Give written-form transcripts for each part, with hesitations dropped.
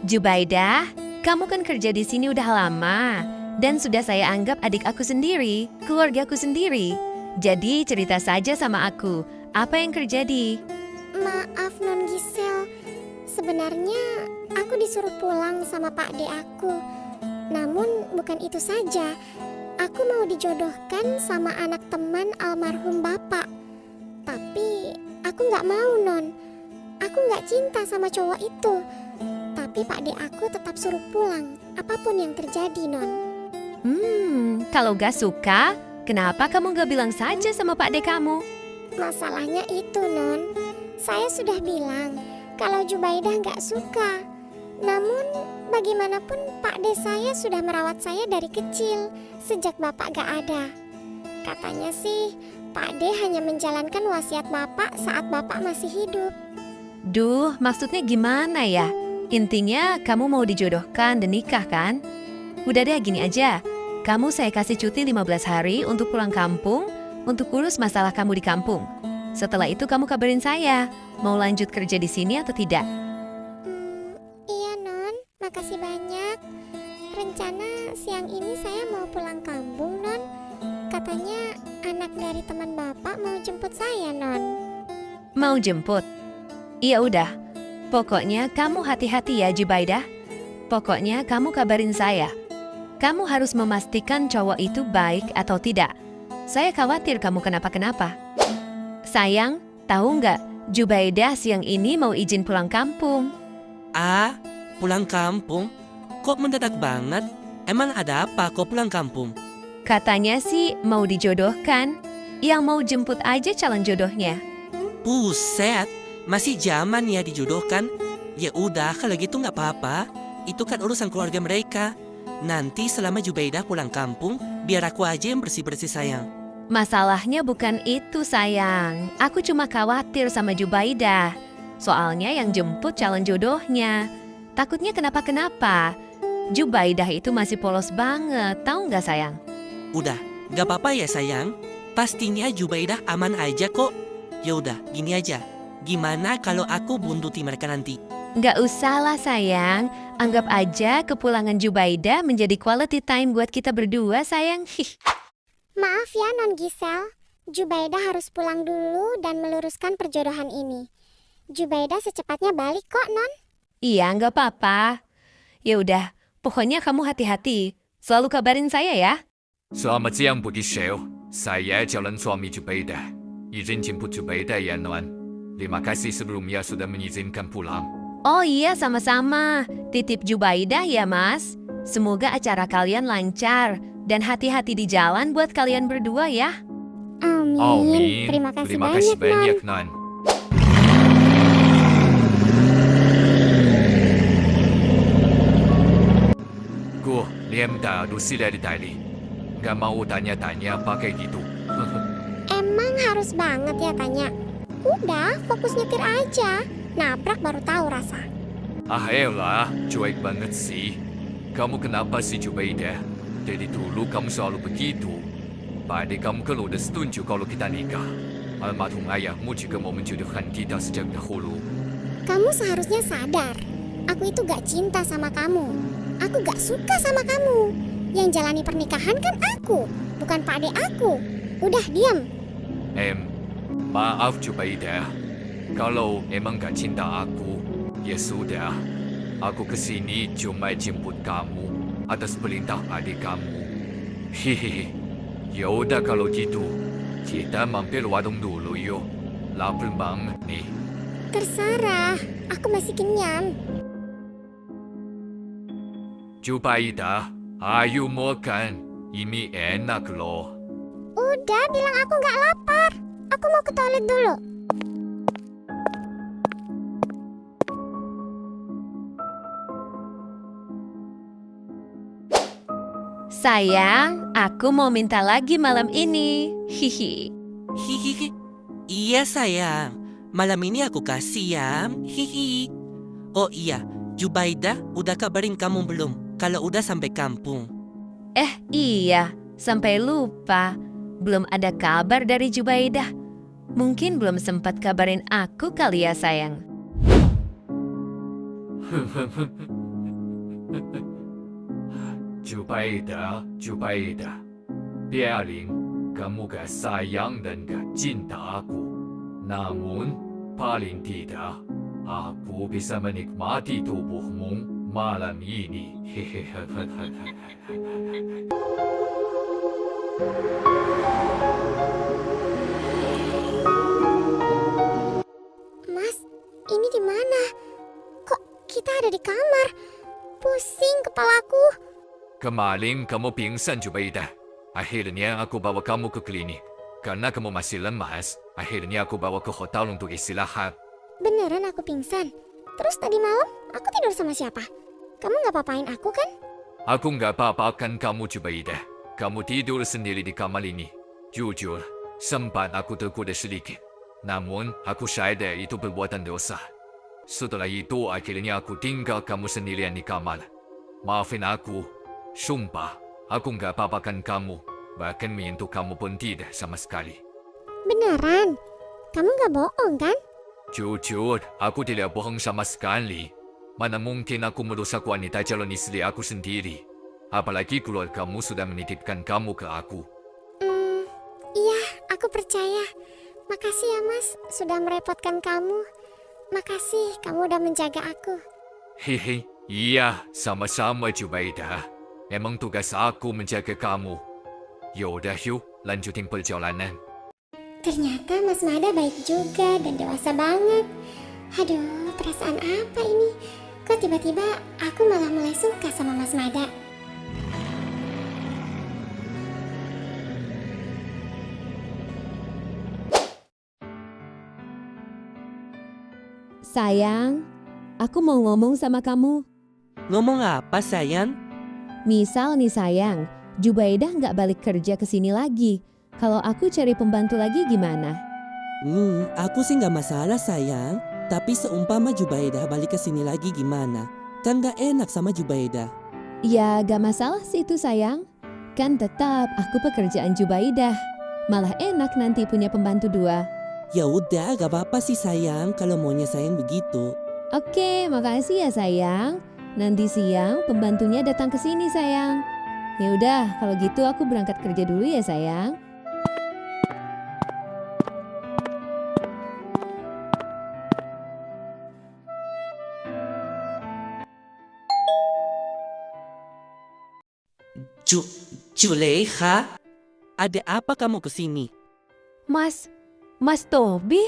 Jubaidah, kamu kan kerja di sini udah lama. Dan sudah saya anggap adik aku sendiri, keluargaku sendiri. Jadi cerita saja sama aku, apa yang terjadi? Maaf Non Gisel, sebenarnya aku disuruh pulang sama Pak D aku. Namun bukan itu saja, aku mau dijodohkan sama anak teman almarhum Bapak. Tapi aku nggak mau Non, aku nggak cinta sama cowok itu. Tapi Pak D aku tetap suruh pulang, apapun yang terjadi Non. Kalau gak suka, kenapa kamu gak bilang saja sama Pak D kamu? Masalahnya itu Non, saya sudah bilang kalau Jubaidah nggak suka. Namun bagaimanapun Pak D saya sudah merawat saya dari kecil sejak Bapak gak ada. Katanya sih Pak D hanya menjalankan wasiat Bapak saat Bapak masih hidup. Duh, maksudnya gimana ya? Intinya kamu mau dijodohkan dan nikah kan? Udah deh gini aja, kamu saya kasih cuti 15 hari untuk pulang kampung untuk urus masalah kamu di kampung. Setelah itu kamu kabarin saya, mau lanjut kerja di sini atau tidak? Iya Non, makasih banyak. Rencana siang ini saya mau pulang kampung Non. Katanya anak dari teman Bapak mau jemput saya Non. Mau jemput? Iya udah, pokoknya kamu hati-hati ya Jubaidah. Pokoknya kamu kabarin saya. Kamu harus memastikan cowok itu baik atau tidak. Saya khawatir kamu kenapa-kenapa. Sayang, tahu nggak, Jubaidah siang ini mau izin pulang kampung. Ah, pulang kampung? Kok mendadak banget? Emang ada apa kok pulang kampung? Katanya sih mau dijodohkan. Yang mau jemput aja calon jodohnya. Buset, masih zaman ya dijodohkan? Ya udah, kalau gitu nggak apa-apa. Itu kan urusan keluarga mereka. Nanti selama Jubaidah pulang kampung, biar aku aja yang bersih-bersih sayang. Masalahnya bukan itu sayang. Aku cuma khawatir sama Jubaidah. Soalnya yang jemput calon jodohnya. Takutnya kenapa-kenapa. Jubaidah itu masih polos banget, tahu nggak sayang? Udah, nggak apa-apa ya sayang. Pastinya Jubaidah aman aja kok. Ya udah, gini aja. Gimana kalau aku buntuti mereka nanti? Nggak usah lah sayang. Anggap aja kepulangan Jubaidah menjadi quality time buat kita berdua sayang. Maaf ya Non Gisel, Jubaidah harus pulang dulu dan meluruskan perjodohan ini. Jubaidah secepatnya balik kok Non. Iya nggak apa-apa. Ya udah, pokoknya kamu hati-hati. Selalu kabarin saya ya. Selamat siang Bu Gisel, saya calon suami Jubaidah. Izin jemput Jubaidah ya Non. Terima kasih sebelumnya sudah mengizinkan pulang. Oh iya, sama-sama. Titip Jubaidah ya, Mas. Semoga acara kalian lancar dan hati-hati di jalan buat kalian berdua ya. Amin. Amin. Terima kasih Terima kasih banyak Non. Non. Gue, diam dah, sudah di tadi. Gak mau tanya-tanya pakai gitu. Emang harus banget ya tanya? Udah, fokus nyetir aja. Naprak baru tahu rasa. Ah elah, cuek banget sih. Kamu kenapa sih Jubaidah? Dari dulu kamu selalu begitu. Pada kamu kalau udah setuju kalau kita nikah. Almarhum ayahmu juga mau menjodohkan kita sejak dahulu. Kamu seharusnya sadar. Aku itu gak cinta sama kamu. Aku gak suka sama kamu. Yang jalani pernikahan kan aku, bukan Pak Ade aku. Udah, diam. Maaf Jubaidah. Kalau emang gak cinta aku, ya sudah. Aku kesini cuma jemput kamu atas perintah adik kamu. Hehehe. Ya udah kalau gitu, kita mampir warung dulu yuk. Lapar banget nih. Terserah, aku masih kenyang. Jubaidah, ayo makan. Ini enak loh. Udah, bilang aku gak lapar. Aku mau ke toilet dulu. Sayang, aku mau minta lagi malam ini. Hihi. Hihihi. Iya sayang, malam ini aku kasih ya. Hihi. Oh iya, Jubaidah udah kabarin kamu belum kalau udah sampai kampung? Iya, sampai lupa. Belum ada kabar dari Jubaidah. Mungkin belum sempat kabarin aku kali ya sayang. Jubaidah, Jubaidah. Biarin kamu gak sayang dan gak cinta aku. Namun, paling tidak, aku bisa menikmati tubuhmu malam ini. Mas, ini di mana? Kok kita ada di kamar? Pusing kepalaku. Kemarin kamu pingsan, Jubaidah. Akhirnya aku bawa kamu ke klinik. Karena kamu masih lemas, akhirnya aku bawa ke hotel untuk istirahat. Beneran aku pingsan. Terus tadi malam aku tidur sama siapa? Kamu gak papain aku kan? Aku nggak apa-apakan kamu, Jubaidah. Kamu tidur sendiri di kamar ini. Jujur, sempat aku tergoda sedikit. Namun, aku sadar itu perbuatan dosa. Setelah itu, akhirnya aku tinggal kamu sendirian di kamar. Maafin aku. Sumpah, aku nggak apa-apakan kamu. Bahkan menyentuh kamu pun tidak sama sekali. Beneran? Kamu gak bohong kan? Jujur, aku tidak bohong sama sekali. Mana mungkin aku merusak wanita calon istri aku sendiri. Apalagi keluargamu sudah menitipkan kamu ke aku. Iya, aku percaya. Makasih ya Mas, sudah merepotkan kamu. Makasih kamu udah menjaga aku. Hehe, iya, sama-sama Jubaidah. Emang tugas aku menjaga kamu. Yaudah yuk, lanjutin perjalanan. Ternyata Mas Mada baik juga dan dewasa banget. Aduh, perasaan apa ini? Kok tiba-tiba aku malah mulai suka sama Mas Mada? Sayang, aku mau ngomong sama kamu. Ngomong apa, sayang? Misal nih sayang, Jubaidah nggak balik kerja ke sini lagi. Kalau aku cari pembantu lagi gimana? Aku sih nggak masalah, sayang. Tapi seumpama Jubaidah balik ke sini lagi gimana? Kan gak enak sama Jubaidah. Ya gak masalah sih itu sayang. Kan tetap aku pekerjaan Jubaidah. Malah enak nanti punya pembantu dua. Ya udah, gak apa-apa sih sayang kalau maunya sayang begitu. Oke, makasih ya sayang. Nanti siang pembantunya datang ke sini sayang. Ya udah, kalau gitu aku berangkat kerja dulu ya sayang. Juleha, ada apa kamu kesini? Mas Tobi,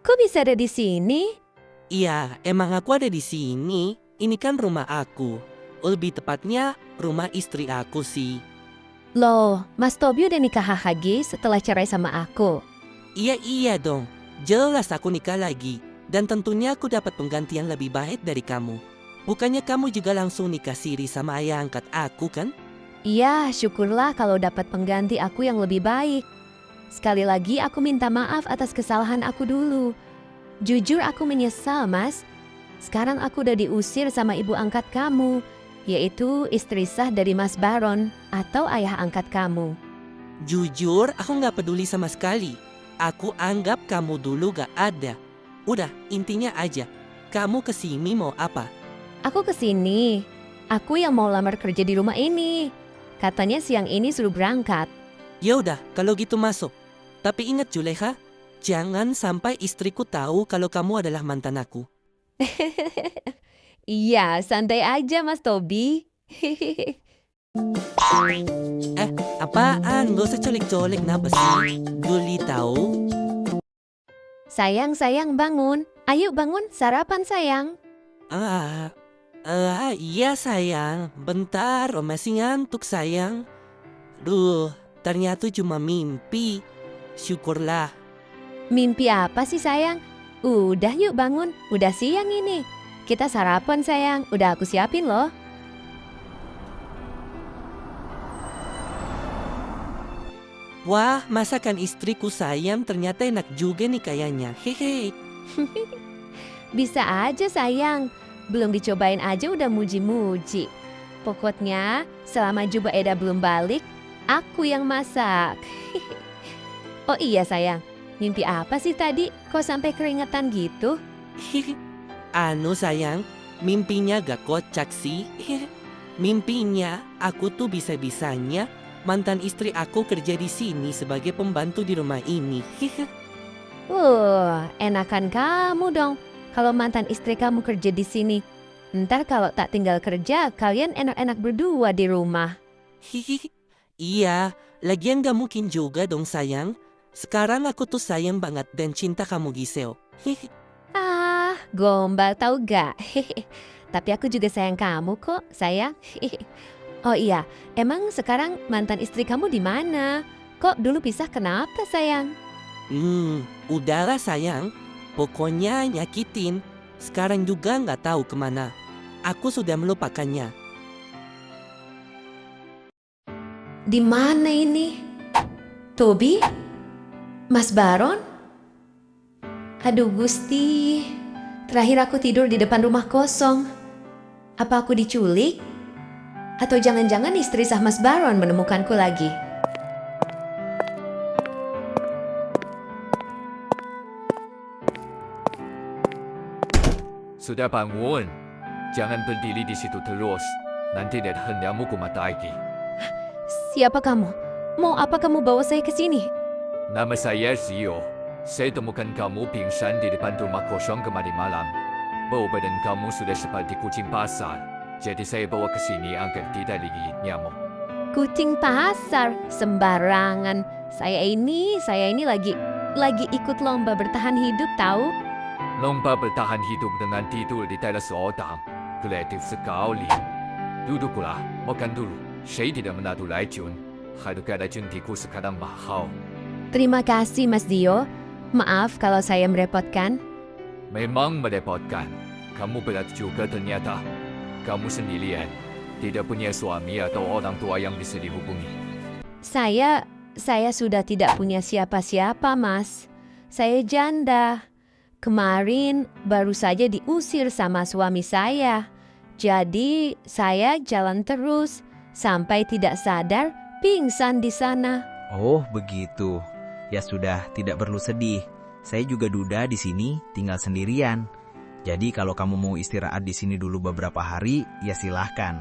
kok bisa ada di sini? Iya, emang aku ada di sini. Ini kan rumah aku. Lebih tepatnya rumah istri aku sih. Loh, Mas Tobi udah nikah lagi setelah cerai sama aku. Iya dong. Jelas aku nikah lagi. Dan tentunya aku dapat penggantian lebih baik dari kamu. Bukannya kamu juga langsung nikah siri sama ayah angkat aku kan? Iya, syukurlah kalau dapat pengganti aku yang lebih baik. Sekali lagi aku minta maaf atas kesalahan aku dulu. Jujur aku menyesal, Mas. Sekarang aku udah diusir sama ibu angkat kamu, yaitu istri sah dari Mas Baron atau ayah angkat kamu. Jujur, aku gak peduli sama sekali. Aku anggap kamu dulu gak ada. Udah, intinya aja. Kamu kesini mau apa? Aku kesini. Aku yang mau lamar kerja di rumah ini. Katanya siang ini suruh berangkat. Ya udah, kalau gitu masuk. Tapi ingat Juleha, jangan sampai istriku tahu kalau kamu adalah mantan aku. Iya, santai aja Mas Tobi. Apaan? Gak usah colek-colek, kenapa sih? Guli tahu? Sayang, bangun. Ayo bangun, sarapan sayang. Iya sayang. Bentar, masih ngantuk sayang. Duh, ternyata cuma mimpi. Syukurlah. Mimpi apa sih sayang? Udah yuk bangun, udah siang ini. Kita sarapan sayang, udah aku siapin loh. Wah, masakan istriku sayang ternyata enak juga nih kayaknya. Hehe. Bisa aja sayang, belum dicobain aja udah muji-muji. Pokoknya selama Jubaidah belum balik, aku yang masak. Oh iya sayang, mimpi apa sih tadi? Kok sampai keringetan gitu? Anu sayang, Mimpinya gak kocak sih. Mimpinya aku tuh bisa-bisanya mantan istri aku kerja di sini sebagai pembantu di rumah ini. Enakan kamu dong kalau mantan istri kamu kerja di sini. Ntar kalau tak tinggal kerja, kalian enak-enak berdua di rumah. Iya, lagian gak mungkin juga dong sayang. Sekarang aku tuh sayang banget dan cinta kamu Gisel. Gombal tahu gak? Tapi aku juga sayang kamu kok, sayang. Oh iya, emang sekarang mantan istri kamu di mana? Kok dulu pisah kenapa, sayang? Udahlah sayang. Pokoknya nyakitin. Sekarang juga nggak tahu kemana. Aku sudah melupakannya. Di mana ini? Tobi? Mas Baron? Aduh Gusti, terakhir aku tidur di depan rumah kosong. Apa aku diculik? Atau jangan-jangan istri sah Mas Baron menemukanku lagi? Sudah bangun. Jangan berdiri di situ terus. Nanti lihat hendamu kumata lagi. Siapa kamu? Mau apa kamu bawa saya ke sini? Nama saya Zio. Saya temukan kamu pingsan di depan rumah kosong kemarin malam. Bau badan kamu sudah seperti kucing pasar. Jadi saya bawa ke sini agar tidak digigit nyamuk. Kucing pasar, sembarangan. Saya ini lagi ikut lomba bertahan hidup tahu? Lomba bertahan hidup dengan tidur di teras orang. Kreatif sekali. Duduklah, makan dulu. Saya tidak menaruh racun. Harga racun tikus sekarang mahal. Terima kasih Mas Dio. Maaf kalau saya merepotkan. Memang merepotkan. Kamu berat juga ternyata. Kamu sendirian. Tidak punya suami atau orang tua yang bisa dihubungi. Saya sudah tidak punya siapa-siapa, Mas. Saya janda. Kemarin baru saja diusir sama suami saya. Jadi saya jalan terus sampai tidak sadar pingsan di sana. Oh, begitu. Ya sudah, tidak perlu sedih. Saya juga duda di sini, tinggal sendirian. Jadi kalau kamu mau istirahat di sini dulu beberapa hari, ya silahkan.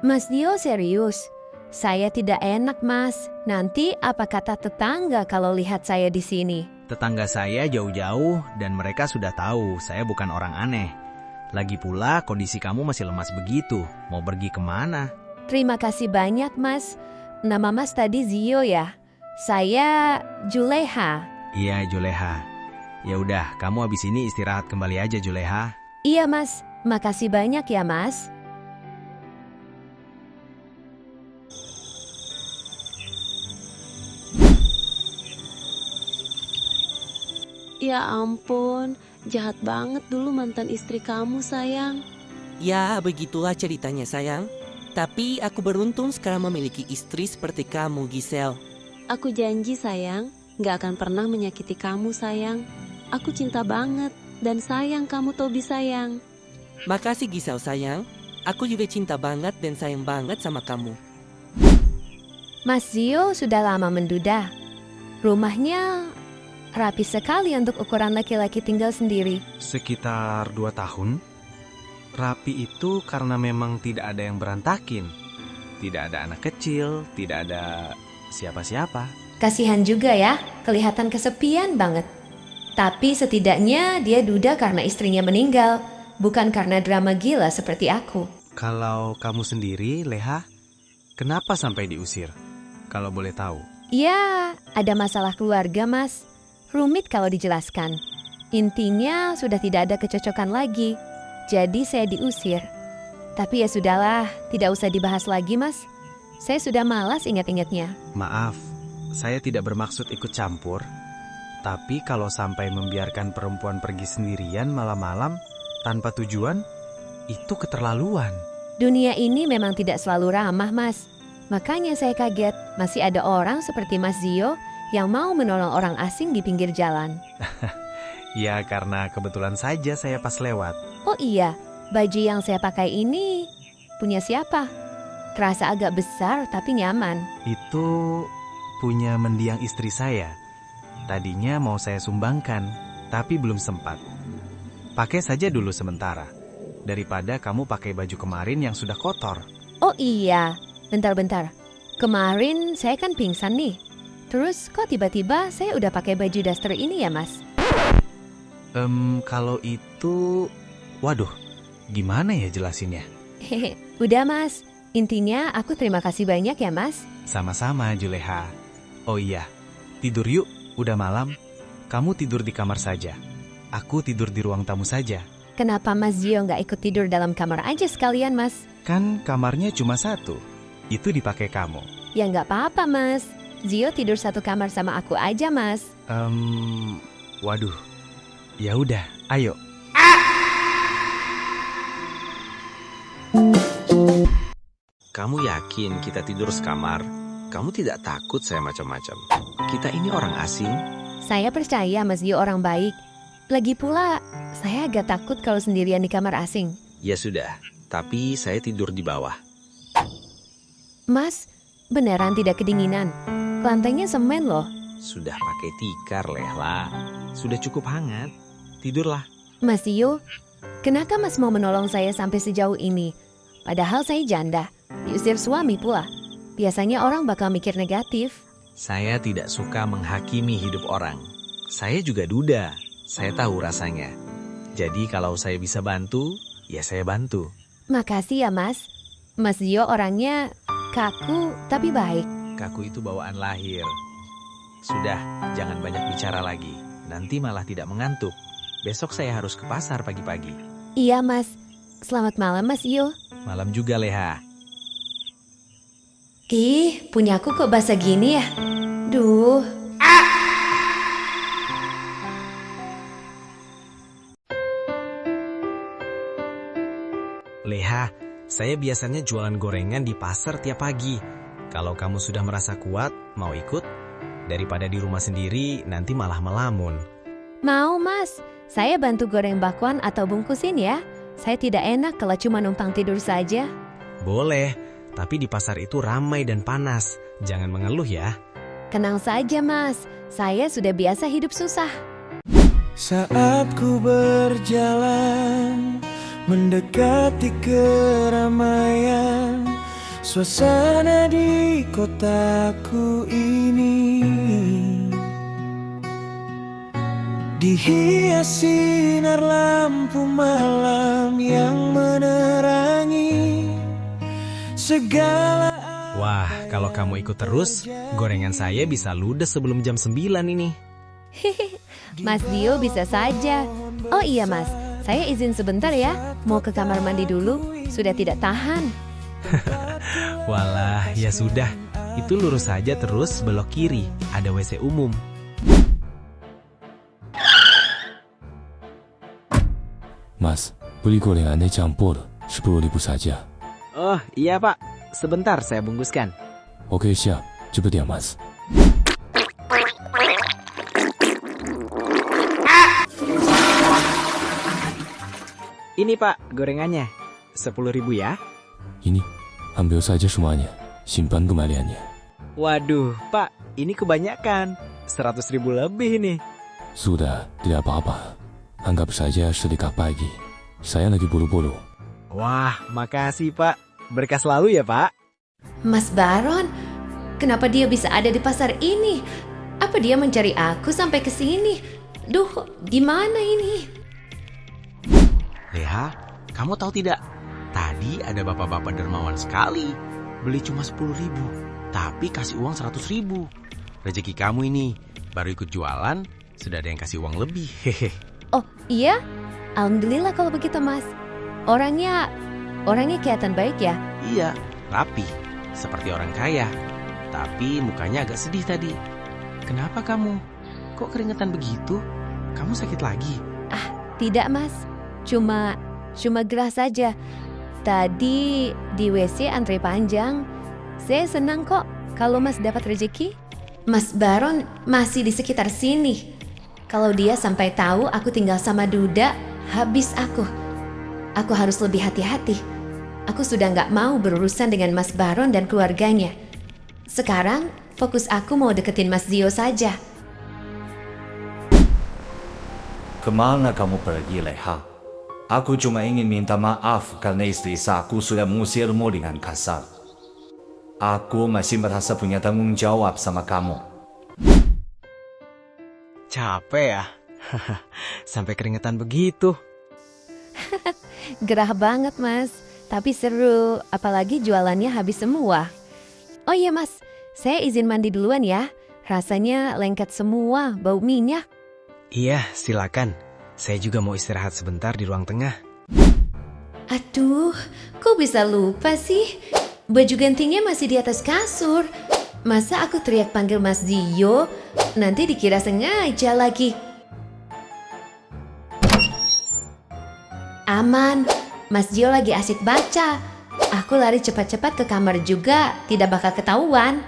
Mas Dio serius? Saya tidak enak, Mas. Nanti apa kata tetangga kalau lihat saya di sini? Tetangga saya jauh-jauh dan mereka sudah tahu saya bukan orang aneh. Lagi pula kondisi kamu masih lemas begitu. Mau pergi kemana? Terima kasih banyak, Mas. Nama Mas tadi Zio ya? Saya Juleha. Iya, Juleha. Ya udah, kamu habis ini istirahat kembali aja, Juleha. Iya, Mas. Makasih banyak ya, Mas. Ya ampun, jahat banget dulu mantan istri kamu, sayang. Ya, begitulah ceritanya sayang. Tapi aku beruntung sekarang memiliki istri seperti kamu, Gisel. Aku janji, sayang, gak akan pernah menyakiti kamu, sayang. Aku cinta banget dan sayang kamu, Tobi, sayang. Makasih Gisel sayang. Aku juga cinta banget dan sayang banget sama kamu. Mas Zio sudah lama menduda. Rumahnya rapi sekali untuk ukuran laki-laki tinggal sendiri. Sekitar 2 tahun. Rapi itu karena memang tidak ada yang berantakin. Tidak ada anak kecil, tidak ada siapa-siapa. Kasihan juga ya, kelihatan kesepian banget. Tapi setidaknya dia duda karena istrinya meninggal, bukan karena drama gila seperti aku. Kalau kamu sendiri, Leha, kenapa sampai diusir? Kalau boleh tahu. Ya, ada masalah keluarga, Mas. Rumit kalau dijelaskan. Intinya sudah tidak ada kecocokan lagi. Jadi saya diusir. Tapi ya sudahlah, tidak usah dibahas lagi, Mas. Saya sudah malas ingat-ingatnya. Maaf, saya tidak bermaksud ikut campur. Tapi kalau sampai membiarkan perempuan pergi sendirian malam-malam tanpa tujuan, itu keterlaluan. Dunia ini memang tidak selalu ramah, Mas. Makanya saya kaget masih ada orang seperti Mas Zio yang mau menolong orang asing di pinggir jalan. Ya, karena kebetulan saja saya pas lewat. Oh iya, baju yang saya pakai ini punya siapa? Terasa agak besar tapi nyaman. Itu punya mendiang istri saya. Tadinya mau saya sumbangkan, tapi belum sempat. pakai saja dulu sementara. Daripada kamu pakai baju kemarin yang sudah kotor. Oh iya, bentar-bentar. Kemarin saya kan pingsan nih. Terus kok tiba-tiba saya udah pakai baju daster ini ya, Mas? Kalau itu... Waduh, gimana ya jelasinnya? Hehe, udah Mas. Intinya aku terima kasih banyak ya, Mas. Sama-sama, Juleha. Oh iya, tidur yuk, udah malam. Kamu tidur di kamar saja. Aku tidur di ruang tamu saja. Kenapa Mas Zio nggak ikut tidur dalam kamar aja sekalian, Mas? Kan kamarnya cuma satu. Itu dipakai kamu. Ya nggak apa-apa, Mas. Zio tidur satu kamar sama aku aja, Mas. Waduh. Ya udah, ayo. Kamu yakin kita tidur sekamar? Kamu tidak takut saya macam-macam? Kita ini orang asing. Saya percaya Mas Zio orang baik. Lagi pula, saya agak takut kalau sendirian di kamar asing. Ya sudah, tapi saya tidur di bawah. Mas, beneran tidak kedinginan? Lantainya semen loh. Sudah pakai tikar, Lehla. Sudah cukup hangat. Tidurlah. Mas Zio, kenapa Mas mau menolong saya sampai sejauh ini? Padahal saya janda, diusir suami pula. Biasanya orang bakal mikir negatif. Saya tidak suka menghakimi hidup orang. Saya juga duda. Saya tahu rasanya. Jadi kalau saya bisa bantu, ya saya bantu. Makasih ya Mas. Mas Zio orangnya kaku tapi baik. Kaku itu bawaan lahir. Sudah, jangan banyak bicara lagi. Nanti malah tidak mengantuk. Besok saya harus ke pasar pagi-pagi. Iya Mas. Selamat malam Mas Zio. Malam juga, Leha. Ih, punyaku kok basah gini ya? Duh. Leha, saya biasanya jualan gorengan di pasar tiap pagi. Kalau kamu sudah merasa kuat, mau ikut? Daripada di rumah sendiri, nanti malah melamun. Mau Mas, saya bantu goreng bakwan atau bungkusin ya. Saya tidak enak kalau cuma numpang tidur saja. Boleh, tapi di pasar itu ramai dan panas. Jangan mengeluh ya. Tenang saja Mas, saya sudah biasa hidup susah. Saat ku berjalan mendekati keramaian, suasana di kotaku ini dihiasi sinar lampu malam yang menerangi segala. Wah, kalau kamu ikut terus, gorengan saya bisa ludes sebelum jam 9 ini. Mas Dio bisa saja. Oh iya Mas, saya izin sebentar ya. Mau ke kamar mandi dulu, sudah tidak tahan. Walah, ya sudah. Itu lurus saja terus belok kiri, ada WC umum. Mas, beli gorengannya campur 10.000 saja. Oh iya Pak, sebentar saya bungkuskan. Oke siap, cepet ya Mas. Ini Pak, gorengannya. 10.000 ya. Ini, ambil saja semuanya. Simpan kembaliannya. Waduh, Pak, ini kebanyakan. 100.000 lebih nih. Sudah, tidak apa-apa. Anggap saja sedekah pagi. Saya lagi buru-buru. Wah, makasih Pak. Berkah selalu ya Pak. Mas Baron, kenapa dia bisa ada di pasar ini? Apa dia mencari aku sampai ke sini? Duh, gimana ini? Leha, kamu tahu tidak? Tadi ada bapak-bapak dermawan sekali. Beli cuma 10.000, tapi kasih uang 100.000. Rezeki kamu ini, baru ikut jualan, sudah ada yang kasih uang lebih. Hehe. Oh iya? Alhamdulillah kalau begitu Mas. Orangnya kelihatan baik ya? Iya, rapi, seperti orang kaya. Tapi mukanya agak sedih tadi. Kenapa kamu? Kok keringetan begitu? Kamu sakit lagi? Ah, tidak Mas. Cuma gerah saja. Tadi di WC antre panjang. Saya senang kok kalau Mas dapat rezeki. Mas Baron masih di sekitar sini. Kalau dia sampai tahu aku tinggal sama Duda, habis aku. Aku harus lebih hati-hati. Aku sudah nggak mau berurusan dengan Mas Baron dan keluarganya. Sekarang fokus aku mau deketin Mas Zio saja. Kemana kamu pergi, Leha? Aku cuma ingin minta maaf karena istri aku sudah mengusirmu dengan kasar. Aku masih merasa punya tanggung jawab sama kamu. Capek ya? Sampai keringetan begitu. Gerah banget mas, tapi seru, apalagi jualannya habis semua. Oh iya mas, saya izin mandi duluan ya. Rasanya lengket semua, bau minyak. Iya, silakan. Saya juga mau istirahat sebentar di ruang tengah. Aduh, kok bisa lupa sih? Baju gantinya masih di atas kasur. Masa aku teriak panggil Mas Dio, nanti dikira sengaja lagi. Aman, Mas Dio lagi asik baca. Aku lari cepat-cepat ke kamar juga, tidak bakal ketahuan.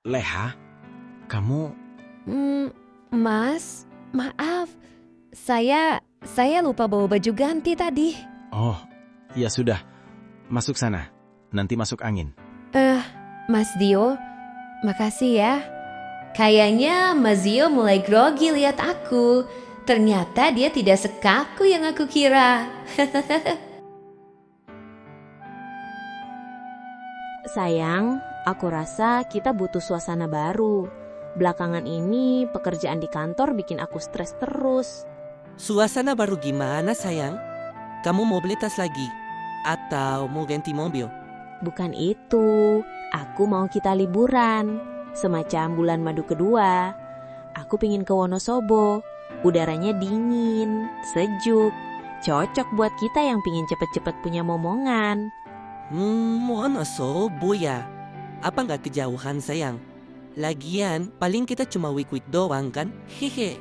Leha, kamu... Mas, maaf. Saya lupa bawa baju ganti tadi. Oh, ya sudah. Masuk sana. Nanti masuk angin. Mas Dio, makasih ya. Kayaknya Mas Dio mulai grogi lihat aku. Ternyata dia tidak sekaku yang aku kira. Sayang, aku rasa kita butuh suasana baru. Belakangan ini pekerjaan di kantor bikin aku stres terus. Suasana baru gimana sayang? Kamu mau beli tas lagi? Atau mau ganti mobil? Bukan itu, aku mau kita liburan. Semacam bulan madu kedua. Aku pingin ke Wonosobo. Udaranya dingin, sejuk. Cocok buat kita yang pingin cepet-cepet punya momongan. Wonosobo ya? Apa nggak kejauhan sayang? Lagian paling kita cuma week-week doang kan? Hehe.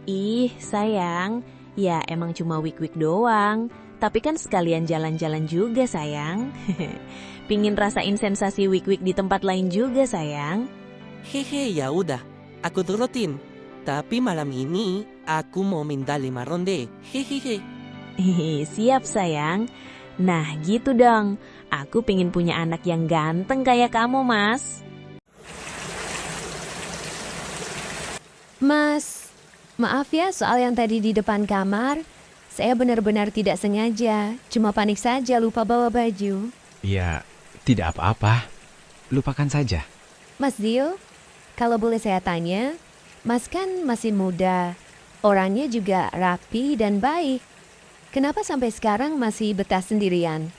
Ih sayang, ya emang cuma week-week doang. Tapi kan sekalian jalan-jalan juga sayang. Pingin rasain sensasi week-week di tempat lain juga sayang. Hehe, ya udah, aku turutin. Tapi malam ini aku mau minta 5 ronde. Hehehe. Siap sayang. Nah gitu dong. Aku pingin punya anak yang ganteng kayak kamu mas. Mas, maaf ya soal yang tadi di depan kamar. Saya benar-benar tidak sengaja. Cuma panik saja lupa bawa baju. Ya, tidak apa-apa. Lupakan saja. Mas Dio, kalau boleh saya tanya, Mas kan masih muda. Orangnya juga rapi dan baik. Kenapa sampai sekarang masih betah sendirian?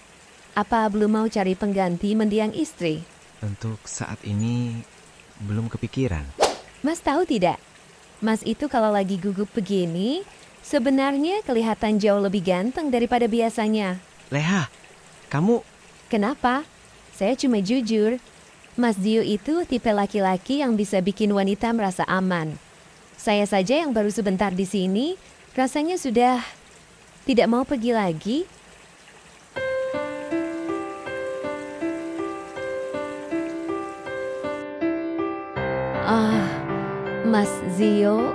Apa belum mau cari pengganti mendiang istri? Untuk saat ini belum kepikiran. Mas tahu tidak? Mas itu kalau lagi gugup begini, sebenarnya kelihatan jauh lebih ganteng daripada biasanya. Leha, kamu... Kenapa? Saya cuma jujur. Mas Dio itu tipe laki-laki yang bisa bikin wanita merasa aman. Saya saja yang baru sebentar di sini, rasanya sudah tidak mau pergi lagi. Mas Dio,